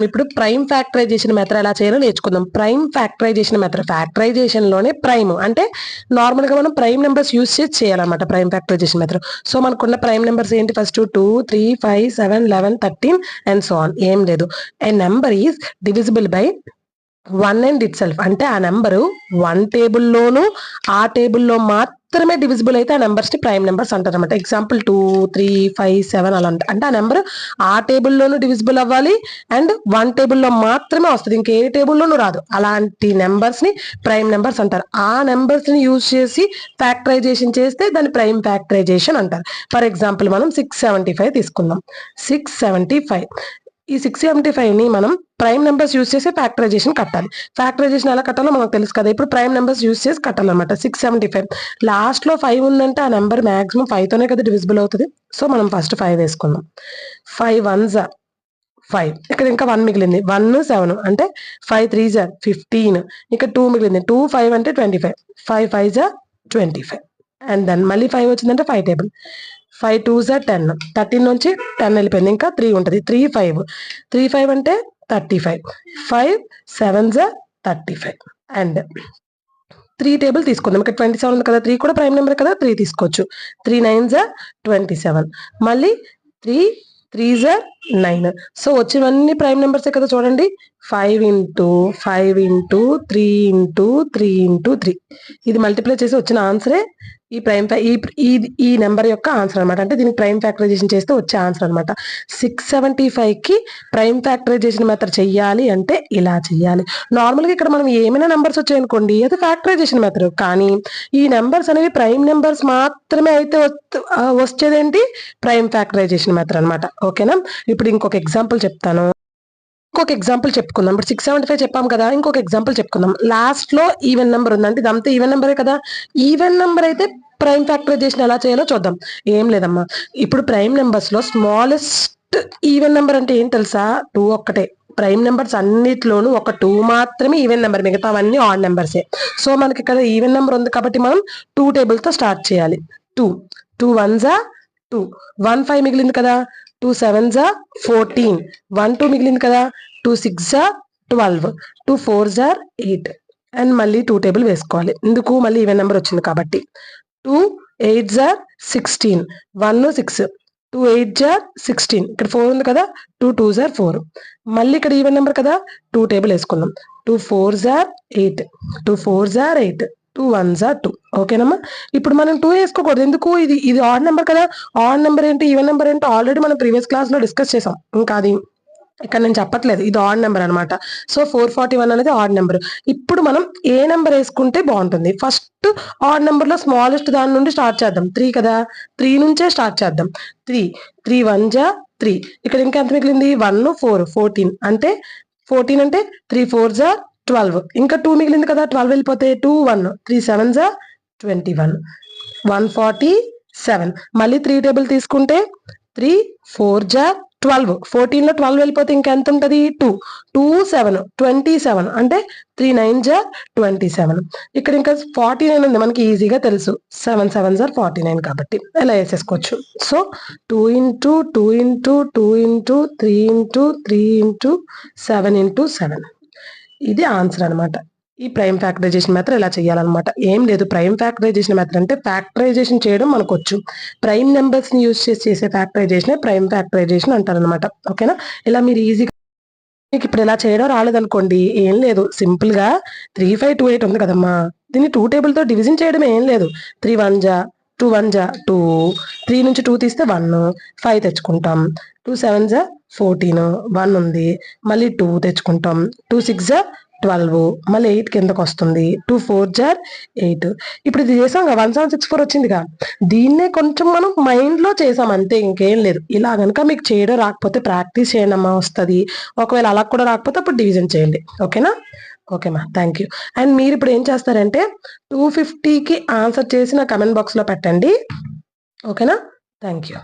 ఇప్పుడు prime factorisation method ఎలా చేయాలో నేర్చుకుందాం. ప్రైమ్ ఫ్యాక్టరైజేషన్ మెథడ్, ఫ్యాక్టరైజేషన్ లోనే ప్రైమ్ అంటే నార్మల్ గా మనం ప్రైమ్ నెంబర్స్ యూస్ చేసి చేయాలన్నమాట ప్రైమ్ ఫ్యాక్టరైజేషన్ మెథడ్. సో మనకున్న ప్రైమ్ నెంబర్స్ ఏంటి? First 2, 3, 5, 7, 11, 13 and so on. ఏం లేదు, a number is divisible by 1 and itself. అంటే ఆ నెంబరు 1 టేబుల్లోను ఆ టేబుల్లో మాత్రమే డివిజిబుల్ అయితే ఆ నెంబర్స్ ని ప్రైమ్ నెంబర్స్ అంటారు అనమాట. ఎగ్జాంపుల్ 2, 3, 5, 7 అలా అంటే ఆ నెంబర్ ఆ టేబుల్లోనూ డివిజిబుల్ అవ్వాలి అండ్ 1 టేబుల్లో మాత్రమే వస్తుంది, ఇంకే టేబుల్లోనూ రాదు. అలాంటి నెంబర్స్ ని ప్రైమ్ నెంబర్స్ అంటారు. ఆ నెంబర్స్ ని యూజ్ చేసి ఫ్యాక్టరైజేషన్ చేస్తే దాన్ని ప్రైమ్ ఫ్యాక్టరైజేషన్ అంటారు. ఫర్ ఎగ్జాంపుల్ మనం 675 తీసుకుందాం. 675, ఈ 675 ని మనం ప్రైమ్ నెంబర్స్ యూజ్ చేసి ఫ్యాక్టరైజేషన్ కట్టాలి. ఫ్యాక్టరైజేషన్ ఎలా కట్టాలో మనకు తెలుసు కదా. ఇప్పుడు ప్రైమ్ నెంబర్స్ యూజ్ చేసి కట్టాలన్నమాట. 675 లాస్ట్ లో 5 ఉందంటే ఆ నెంబర్ మాక్సిమం 5 తోనే కదా డివిజిబుల్ అవుతుంది. సో మనం ఫస్ట్ 5 వేసుకుందాం. 5 1s 5, ఇక్కడ ఇంకా 1 మిగిలింది. 1 7 అంటే 5 3s 15, ఇక్కడ 2 మిగిలింది. 2 5 అంటే 25, 5 5s 25 అండ్ దెన్ మళ్ళీ 5 వచ్చిందంటే 5 టేబుల్. 5 2s 10, 13 నుంచి 10 వెళ్ళిపోయింది, ఇంకా 3 ఉంటుంది. 3 5, 3 5 అంటే 35, 5 7s 35 అండ్ 3 టేబుల్ తీసుకుందాం. ఇక్కడ 27 ఉంది కదా, 3 కూడా ప్రైమ్ నెంబర్ కదా, 3 తీసుకోవచ్చు. 3 9s 27, మళ్ళీ 3 3s 9. సో వచ్చినవన్నీ ప్రైమ్ నెంబర్సే కదా చూడండి. 5 ఇంటూ 5 ఇంటూ 3 ఇంటూ 3 ఇంటూ 3, ఇది మల్టిప్లై చేసి వచ్చిన ఆన్సరే ఈ ప్రైమ్ ఈ నెంబర్ యొక్క ఆన్సర్ అనమాట. అంటే దీనికి ప్రైమ్ ఫ్యాక్టరైజేషన్ చేస్తే వచ్చే ఆన్సర్ అనమాట. 675 కి ప్రైమ్ ఫ్యాక్టరైజేషన్ మెథడ్ చెయ్యాలి అంటే ఇలా చెయ్యాలి. నార్మల్గా ఇక్కడ మనం ఏమైనా నెంబర్స్ వచ్చాయనుకోండి, అది ఫ్యాక్టరైజేషన్ మెథడ్. కానీ ఈ నెంబర్స్ అనేవి ప్రైమ్ నెంబర్స్ మాత్రమే అయితే వచ్చేదేంటి? ప్రైమ్ ఫ్యాక్టరైజేషన్ మెథడ్ అనమాట. ఓకేనా? ఇప్పుడు ఇంకొక ఎగ్జాంపుల్ చెప్తాను. ఇంకొక ఎగ్జాంపుల్ చెప్పుకుందాం. ఇప్పుడు 675 చెప్పాం కదా, ఇంకొక ఎగ్జాంపుల్ చెప్పుకుందాం. లాస్ట్ లో ఈవెన్ నెంబర్ ఉందంటే ఇదంతా ఈవెన్ నెంబరే కదా. ఈవెన్ నెంబర్ అయితే ప్రైమ్ ఫ్యాక్టరైజేషన్ ఎలా చేయాలో చూద్దాం. ఏం లేదమ్మా, ఇప్పుడు ప్రైమ్ నెంబర్స్ లో స్మాలెస్ట్ ఈవెన్ నెంబర్ అంటే ఏం తెలుసా? 2 ఒక్కటే. ప్రైమ్ నెంబర్స్ అన్నిట్లోనూ ఒక 2 మాత్రమే ఈవెన్ నెంబర్, మిగతావన్నీ ఆడ్ నెంబర్సే. సో మనకి ఇక్కడ ఈవెన్ నెంబర్ ఉంది కాబట్టి మనం 2 టేబుల్ తో స్టార్ట్ చేయాలి. 2 2 1s 2, 1 5 మిగిలింది కదా, 2 7s 14, 1 2 మిగిలింది కదా, 2 6s 12, 2 4s 8 అండ్ మళ్ళీ 2 టేబుల్ వేసుకోవాలి. ఎందుకు? మళ్ళీ ఈవెన్ నెంబర్ వచ్చింది కాబట్టి. 2 8s 16, 1 6, 2 8s 16, ఇక్కడ 4 ఉంది కదా, 2 2s 4, మళ్ళీ ఇక్కడ ఈవెన్ నెంబర్ కదా, 2 టేబుల్ వేసుకుందాం. 2 4s 8, 2 4s 8, 2 1s 2. ఓకేనమ్మా? ఇప్పుడు మనం 2 వేసుకోకూడదు. ఎందుకు? ఇది ఆడ్ నెంబర్ కదా. ఆడ్ నెంబర్ ఏంటి, ఈవెన్ నెంబర్ ఏంటో ఆల్రెడీ మనం ప్రీవియస్ క్లాస్ లో డిస్కస్ చేసాం. ఇంకా అది ఇక్కడ నేను చెప్పట్లేదు. ఇది ఆడ్ నెంబర్ అనమాట. సో 441 అనేది ఆడ్ నెంబర్. ఇప్పుడు మనం ఏ నెంబర్ వేసుకుంటే బాగుంటుంది? ఫస్ట్ ఆడ్ నెంబర్ లో స్మాలెస్ట్ దాని నుండి స్టార్ట్ చేద్దాం. 3 కదా, 3 నుంచే స్టార్ట్ చేద్దాం. 3 3 1s 3, ఇక్కడ ఇంకా ఎంత మిగిలింది? 1 4 14, అంటే 14 అంటే 3 4s 12, ఇంకా 2 మిగిలింది కదా, 12 వెళ్ళిపోతే 2 1, 3 7s 21, 147. మళ్ళీ 3 టేబుల్ తీసుకుంటే 3 4s 12, 14 లో 12 వెళ్ళిపోతే ఇంకా ఎంత ఉంటుంది? 2 2 7 27, అంటే 3 9s 27. ఇక్కడ ఇంకా 49 ఉంది, మనకి ఈజీగా తెలుసు. 7 7s 49 కాబట్టి ఎలా వేసేసుకోవచ్చు. So 2 into 2 into 2 into 3 into 3 into 7 into 7, ఇది ఆన్సర్ అనమాట. ఈ ప్రైమ్ ఫ్యాక్టరైజేషన్ మెథడ్ ఎలా చేయాలన్నమాట. ఏం లేదు, ప్రైమ్ ఫ్యాక్టరైజేషన్ మెథడ్ అంటే ఫ్యాక్టరైజేషన్ చేయడం మనకు వచ్చు. ప్రైమ్ నెంబర్స్ ని యూజ్ చేసి చేసే ఫ్యాక్టరైజేషన్ ప్రైమ్ ఫ్యాక్టరైజేషన్ అంటారనమాట. ఓకేనా? ఇలా మీరు ఈజీగా, మీకు ఇప్పుడు ఇలా చేయడం రాలేదనుకోండి, ఏం లేదు, సింపుల్ గా 3 5 2 8 ఉంది కదమ్మా, దీన్ని 2 టేబుల్ తో డివిజన్ చేయడం ఏం లేదు. 3 1s 2 1s 2, 3 నుంచి 2 తీస్తే 1, 5 తెచ్చుకుంటాం. 2 7s 14, 1 ఉంది, మళ్ళీ 2 తెచ్చుకుంటాం. 2 6s 12, మళ్ళీ 8 కిందకు వస్తుంది. 2 4s 8. ఇప్పుడు ఇది చేసాం కదా, 1764 వచ్చిందిగా, దీన్నే కొంచెం మనం మైండ్ లో చేసాం అంతే, ఇంకేం లేదు. ఇలా కనుక మీకు చేయడం రాకపోతే ప్రాక్టీస్ చేయండి అమ్మా, వస్తుంది. ఒకవేళ అలా కూడా రాకపోతే అప్పుడు డివిజన్ చేయండి. ఓకేనా? ఓకేమా, థ్యాంక్ యూ. అండ్ మీరు ఇప్పుడు ఏం చేస్తారంటే 250కి ఆన్సర్ చేసి నా కమెంట్ బాక్స్ లో పెట్టండి. ఓకేనా? Thank you.